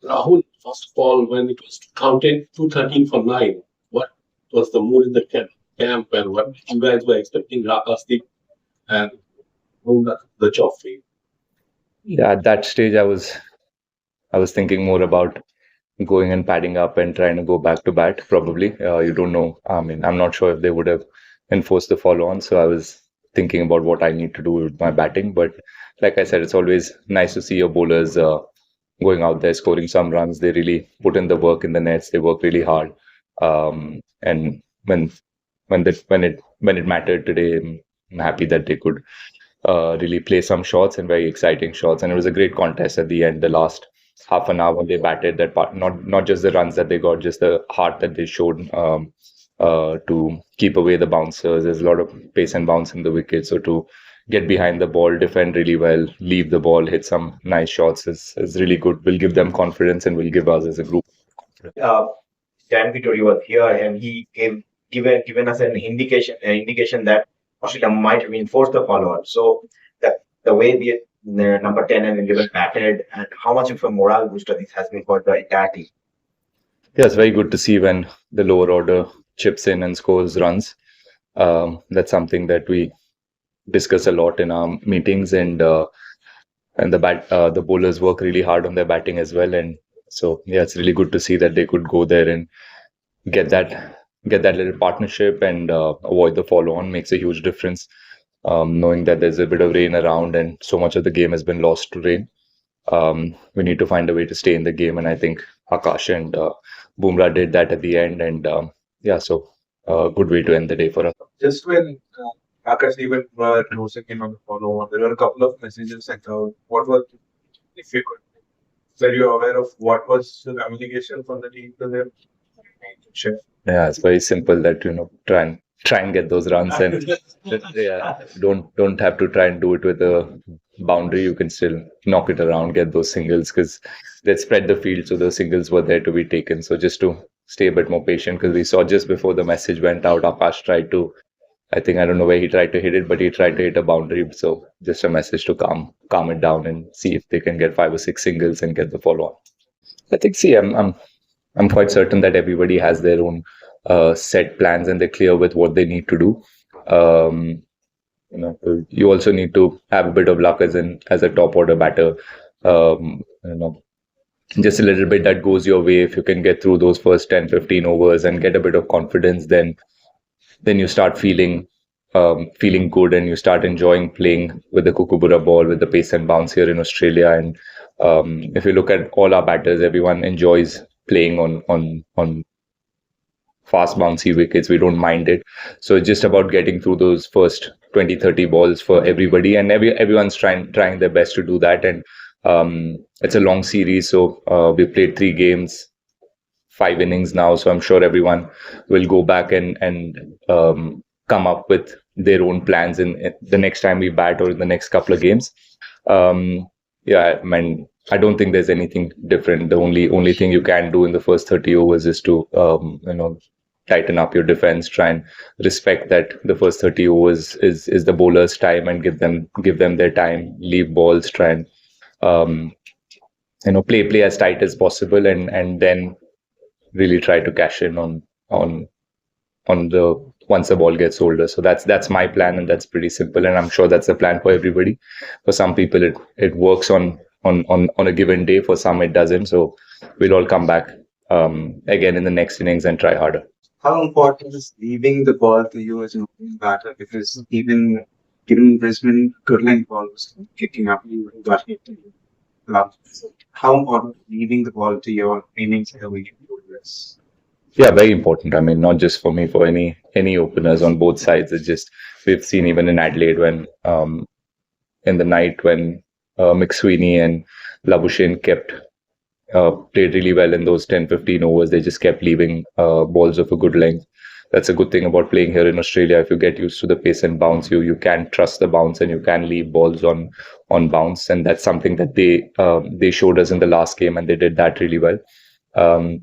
Rahul, first of all, when it was counted 213 for 9, what was the mood in the camp and what you guys were expecting Rakastik and the Joffrey? Yeah, at that stage, I was thinking more about going and padding up and trying to go back to bat. Probably, you don't know. I mean, I'm not sure if they would have enforced the follow on. So I was thinking about what I need to do with my batting. But like I said, it's always nice to see your bowlers going out there scoring some runs. They really put in the work in the nets. They work really hard. And when it mattered today, I'm happy that they could really play some shots and very exciting shots. And it was a great contest at the end. The last half an hour when they batted, that part, not just the runs that they got, just the heart that they showed to keep away the bouncers. There's a lot of pace and bounce in the wicket, so to get behind the ball, defend really well, leave the ball, hit some nice shots is really good. Will give them confidence and will give us as a group. uh, Dan Vittori was here and he given us an indication that Australia might reinforce the follow-on. So the way the number 10 and 11 batted and how much of a morale booster this has been for the entire team. Yeah, it's very good to see when the lower order chips in and scores runs. That's something that we discuss a lot in our meetings, and the bowlers work really hard on their batting as well. And so yeah, it's really good to see that they could go there and get that little partnership and avoid the follow on makes a huge difference. Knowing that there's a bit of rain around and so much of the game has been lost to rain, we need to find a way to stay in the game. And I think Akash and Bumrah did that at the end. And yeah, so good way to end the day for us. Just when Akash even were closing in on the follow on, there were a couple of messages sent out. What was, if you could, were you aware of what was the communication from the team to them? Share. Yeah, it's very simple that try and get those runs, and yeah, don't have to try and do it with a boundary. You can still knock it around, get those singles because they spread the field, so the singles were there to be taken. So just to stay a bit more patient because we saw just before the message went out, Akash tried to. I think I don't know where he tried to hit it, but he tried to hit a boundary. So just a message to calm it down and see if they can get 5 or 6 singles and get the follow on. I think see, I'm quite certain that everybody has their own set plans and they're clear with what they need to do. Um, you also need to have a bit of luck as a top order batter. Just a little bit that goes your way. If you can get through those first 10, 15 overs and get a bit of confidence, then you start feeling good and you start enjoying playing with the Kookaburra ball, with the pace and bounce here in Australia. And if you look at all our batters, everyone enjoys playing on fast bouncy wickets. We don't mind it. So it's just about getting through those first 20, 30 balls for everybody, and everyone's trying their best to do that. And it's a long series, so we played 3 games, 5 innings now. So I'm sure everyone will go back and come up with their own plans in the next time we bat or in the next couple of games. Yeah, I mean, I don't think there's anything different. The only thing you can do in the first 30 overs is to tighten up your defense, try and respect that the first 30 overs is the bowler's time and give them their time, leave balls, try and play as tight as possible, and then really try to cash in on the once the ball gets older. So that's my plan, and that's pretty simple, and I'm sure that's the plan for everybody. For some people it works on a given day, for some it doesn't. So we'll all come back again in the next innings and try harder. How important is leaving the ball to you as an opening batter? Because even given Brisbane, good length ball was kicking up, you got hit. How important leaving the ball to your innings in the weekend is? Yeah, very important. I mean, not just for me, for any openers on both sides. It's just we've seen even in Adelaide when in the night when McSweeney and Labuschagne played really well in those 10, 15 overs. They just kept leaving balls of a good length. That's a good thing about playing here in Australia. If you get used to the pace and bounce, you can trust the bounce and you can leave balls on bounce. And that's something that they showed us in the last game, and they did that really well.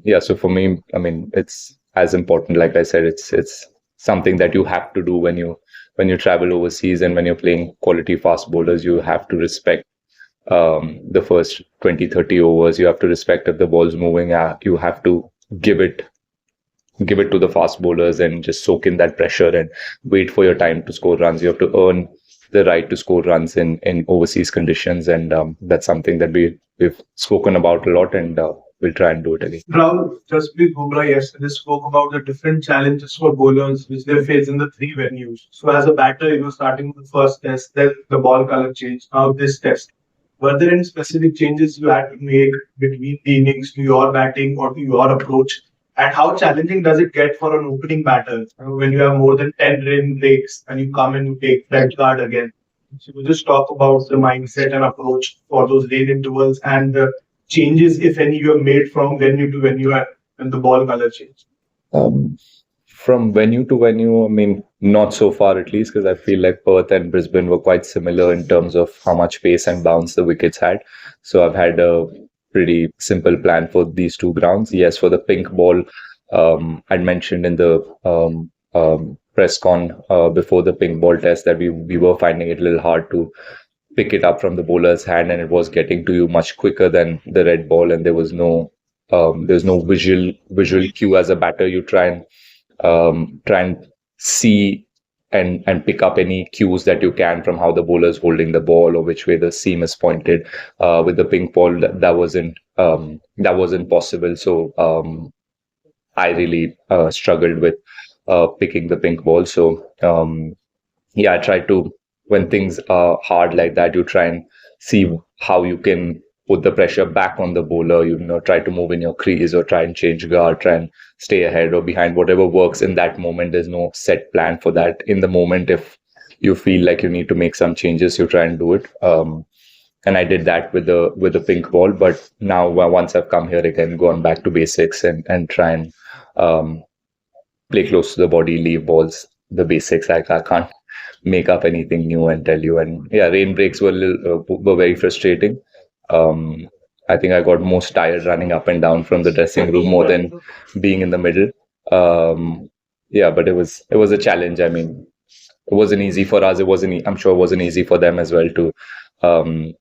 Yeah, so for me, I mean, it's as important. Like I said, it's something that you have to do when you travel overseas and when you're playing quality fast bowlers. You have to respect the first 20, 30 overs. You have to respect if the ball's moving. You have to give it give it to the fast bowlers and just soak in that pressure and wait for your time to score runs. You have to earn the right to score runs in overseas conditions, and that's something that we've spoken about a lot, and we'll try and do it again. Rahul, Jasprit Bumrah yesterday spoke about the different challenges for bowlers which they face in the three venues. So, as a batter, starting with the first test, then the ball color change, now this test. Were there any specific changes you had to make between the innings to your batting or to your approach? And how challenging does it get for an opening batter when you have more than 10 rain breaks and you come and you take red card again? So, we just talk about the mindset and approach for those rain intervals and the changes, if any, you have made from venue to venue and the ball color change? Um, from venue to venue, I mean, not so far at least, because I feel like Perth and Brisbane were quite similar in terms of how much pace and bounce the wickets had. So I've had a pretty simple plan for these two grounds. Yes, for the pink ball, I'd mentioned in the press con before the pink ball test that we were finding it a little hard to pick it up from the bowler's hand, and it was getting to you much quicker than the red ball, and there's no visual cue as a batter. You try and see and pick up any cues that you can from how the bowler is holding the ball or which way the seam is pointed. With the pink ball, that wasn't possible. So I really struggled with picking the pink ball. So yeah, I try to, when things are hard like that, you try and see how you can put the pressure back on the bowler. Try to move in your crease or try and change guard, try and stay ahead or behind, whatever works in that moment. There's no set plan for that. In the moment, if you feel like you need to make some changes, you try and do it. And I did that with the pink ball. But now, once I've come here again, gone back to basics and try and play close to the body, leave balls, the basics. I can't make up anything new and tell you. And yeah, rain breaks were very frustrating. I think I got most tired running up and down from the dressing room more than being in the middle. Yeah, but it was a challenge. I mean, it wasn't easy for us. I'm sure it wasn't easy for them as well to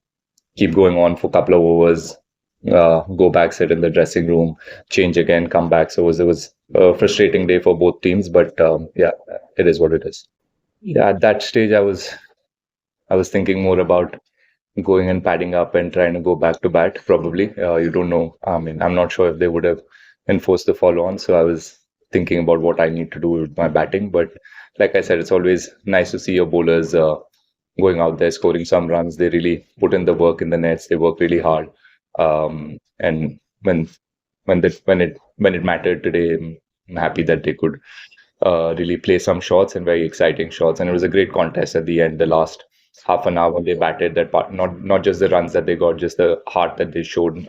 keep going on for a couple of overs, go back, sit in the dressing room, change again, come back. So it was a frustrating day for both teams. But yeah, it is what it is. Yeah, at that stage, I was thinking more about going and padding up and trying to go back to bat. Probably, you don't know. I mean, I'm not sure if they would have enforced the follow on. So I was thinking about what I need to do with my batting. But like I said, it's always nice to see your bowlers going out there scoring some runs. They really put in the work in the nets. They work really hard. And when it mattered today, I'm happy that they could really play some shots and very exciting shots. And it was a great contest at the end. The last half an hour when they batted, that part, not just the runs that they got, just the heart that they showed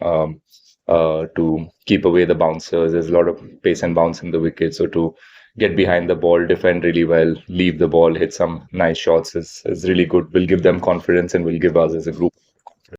to keep away the bouncers. There's a lot of pace and bounce in the wicket. So to get behind the ball, defend really well, leave the ball, hit some nice shots is really good. Will give them confidence and will give us as a group